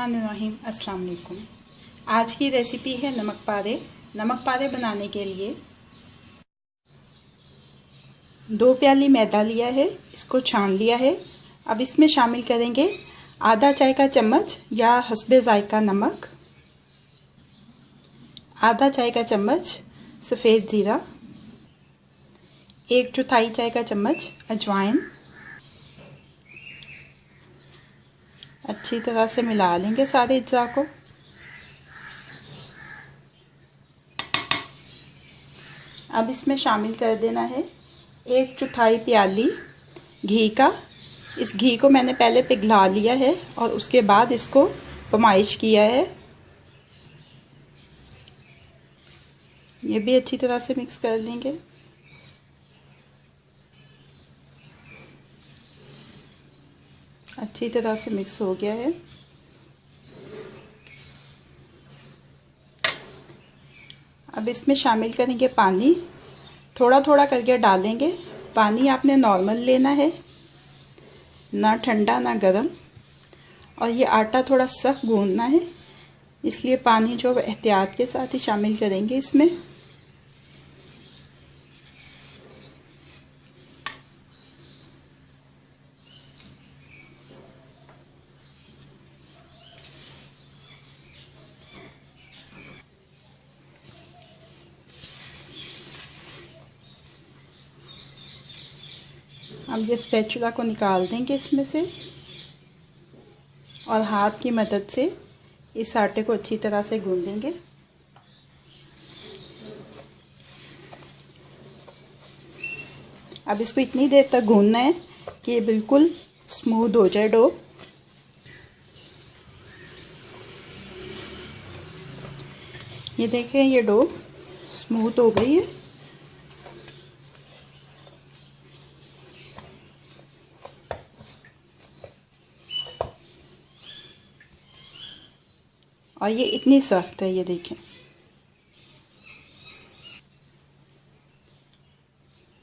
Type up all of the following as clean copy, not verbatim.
बिस्मिल्लाहिर्रहमानिर्रहीम। अस्सलाम वालेकुम। आज की रेसिपी है नमक पारे। नमक पारे बनाने के लिए 2 प्याली मैदा लिया है, इसको छान लिया है। अब इसमें शामिल करेंगे आधा चाय का चम्मच या हस्बे जायका नमक, आधा चाय का चम्मच सफ़ेद ज़ीरा, 1/4 चाय का चम्मच अजवाइन। अच्छी तरह से मिला लेंगे सारे अज्जा को। अब इसमें शामिल कर देना है 1/4 प्याली घी का। इस घी को मैंने पहले पिघला लिया है और उसके बाद इसको पमाइश किया है। ये भी अच्छी तरह से मिक्स कर लेंगे। अच्छी तरह से मिक्स हो गया है। अब इसमें शामिल करेंगे पानी, थोड़ा थोड़ा करके डालेंगे। पानी आपने नॉर्मल लेना है, ना ठंडा ना गरम। और ये आटा थोड़ा सख्त गूंदना है, इसलिए पानी जो एहतियात के साथ ही शामिल करेंगे इसमें। अब ये स्पैचुला को निकाल देंगे इसमें से और हाथ की मदद से इस आटे को अच्छी तरह से गूंदेंगे। अब इसको इतनी देर तक गूंदना है कि ये बिल्कुल स्मूथ हो जाए डो। ये देखें, ये डो स्मूथ हो गई है। और ये इतनी सख्त है, ये देखें।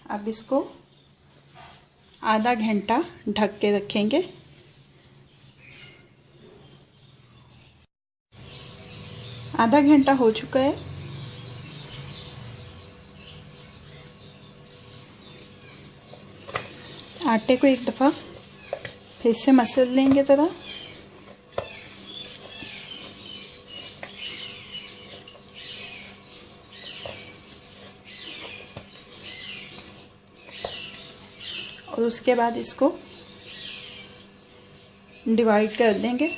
अब इसको आधा घंटा ढक के रखेंगे। आधा घंटा हो चुका है। आटे को एक दफ़ा फिर से मसल लेंगे ज़रा। और उसके बाद इसको डिवाइड कर देंगे।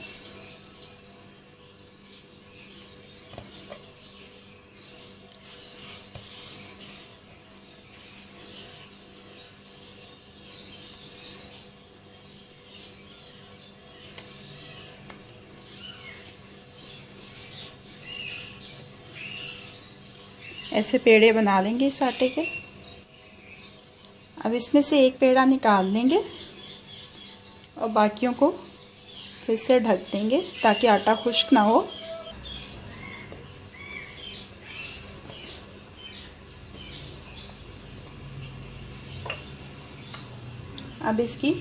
ऐसे पेड़े बना लेंगे इस आटे के। अब इसमें से एक पेड़ा निकाल लेंगे और बाकियों को फिर से ढक देंगे ताकि आटा खुश्क ना हो। अब इसकी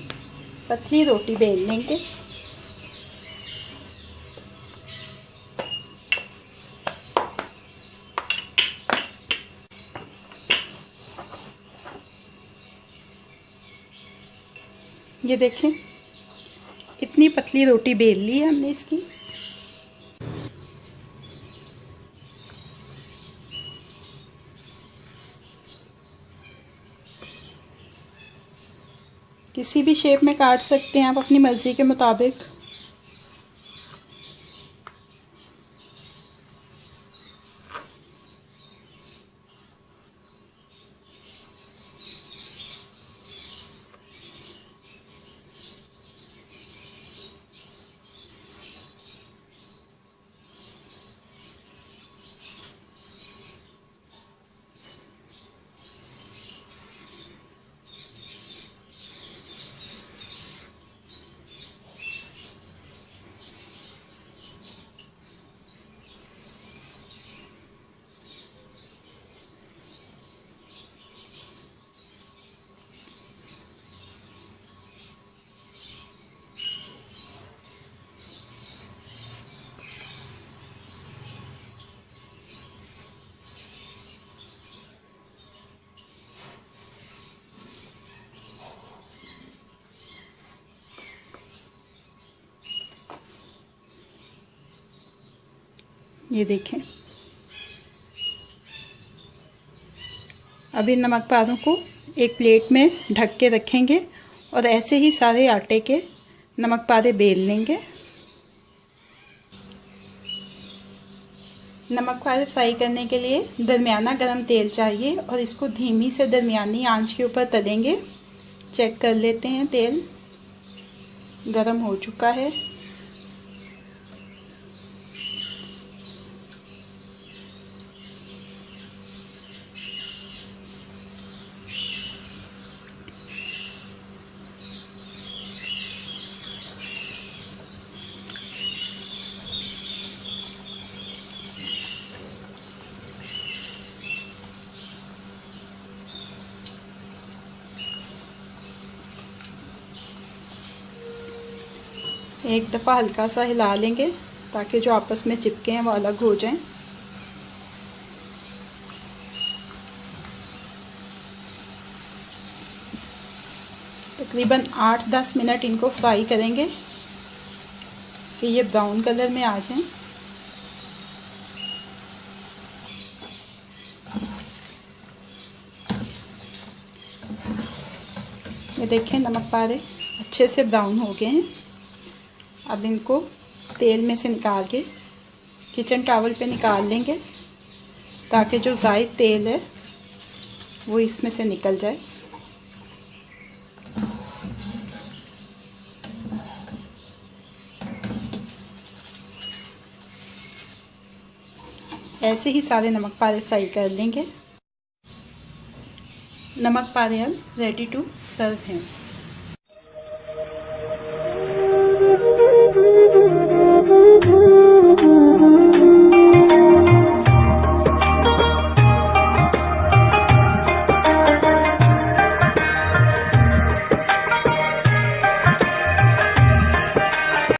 पतली रोटी बेल लेंगे। ये देखें, इतनी पतली रोटी बेल ली है हमने इसकी। किसी भी शेप में काट सकते हैं आप अपनी मर्ज़ी के मुताबिक। ये देखें। अब इन नमक पारों को एक प्लेट में ढक के रखेंगे और ऐसे ही सारे आटे के नमक पारे बेल लेंगे। नमक पारे फ्राई करने के लिए दरमियाना गरम तेल चाहिए और इसको धीमी से दरमियानी आंच के ऊपर तलेंगे। चेक कर लेते हैं, तेल गरम हो चुका है। एक दफ़ा हल्का सा हिला लेंगे ताकि जो आपस में चिपके हैं वो अलग हो जाएं। तकरीबन 8-10 मिनट इनको फ्राई करेंगे कि ये ब्राउन कलर में आ जाएं। ये देखें, नमक पारे अच्छे से ब्राउन हो गए हैं। अब इनको तेल में से निकाल के किचन टॉवल पे निकाल लेंगे ताकि जो ज़ायद तेल है वो इसमें से निकल जाए। ऐसे ही सारे नमक पारे फ्राई कर लेंगे। नमक पारे अब रेडी टू सर्व हैं।